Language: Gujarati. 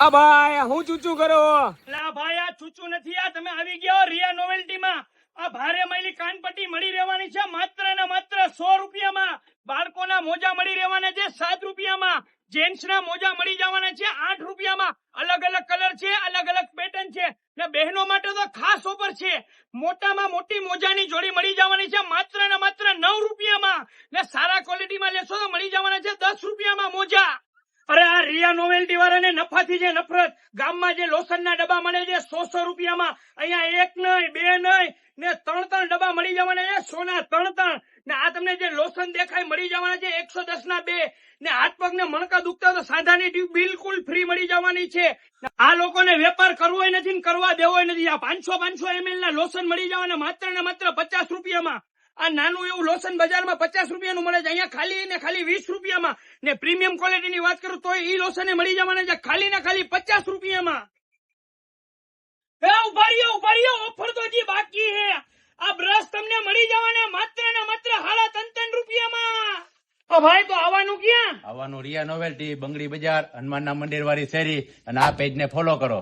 આ ભાઈ હું ચૂચું કરો? લા ભાઈ આ ચૂચું નથી, આ તમે આવી ગયા હો રિયા નોવેલ્ટી માં. આ ભારે મૈલી કાનપટ્ટી મળી રહેવાની છે માત્ર ને માત્ર 100 રૂપિયામાં. બાળકોના મોજા મળી રહેવાના છે 7 રૂપિયામાં. જેન્ટ્સ ના મોજા મળી જવાના છે 8 રૂપિયામાં. અલગ અલગ કલર છે, અલગ અલગ પેટર્ન છે ને બહેનો માટે તો ખાસ ઓફર છે. મોટામાં મોટી મોજાની જોડી મળી જવાની છે માત્ર ને માત્ર 9 રૂપિયામાં. ને સારા ક્વોલિટીમાં લેશો તો મળી જવાના છે 10 રૂપિયામાં મોજા. અરે આ રિયા નોવેલ્ટી વાળાને નફાથી છે નફરત. ગામમાં જે લોશનના ડબ્બા મળે છે 100 રૂપિયામાં, અહીંયા 1 નહીં 2 નહીં ને 3 ડબ્બા મળી જવાના છે સોના 3 ને આ તમને જે લોશન દેખાય મળી જવાના છે 110 ના 2 ને હાથ પગ ને મણકા દુખતા તો સાંધાની ટ્યુબ બિલકુલ ફ્રી મળી જવાની છે. આ લોકોને વેપાર કરવો નથી ને કરવા દેવો નથી. આ 500 ml ના લોશન મળી જવાના માત્ર ને માત્ર 50 રૂપિયામાં. આ નાનું એવું લોશન બજારમાં 50 રૂપિયાનું મળે છે, અહીંયા ખાલી ને ખાલી 20 રૂપિયામાં. ને પ્રીમિયમ ક્વોલિટીની વાત કરું તો ઈ લોશન મળી જવાના છે ખાલી ને ખાલી 50 રૂપિયામાં. એ ઉભા રહ્યો, ઓફર તો હજી બાકી છે. આ બ્રશ તમને મળી જવાના માત્ર ને માત્ર 3.5 રૂપિયામાં. ભાઈ તો આવવાનું ક્યાં? આવવાનું રિયા નોવેલ્ટી, બંગડી બજાર, હનુમાનના મંદિર વાળી શેરી, અને આ પેજ ને ફોલો કરો.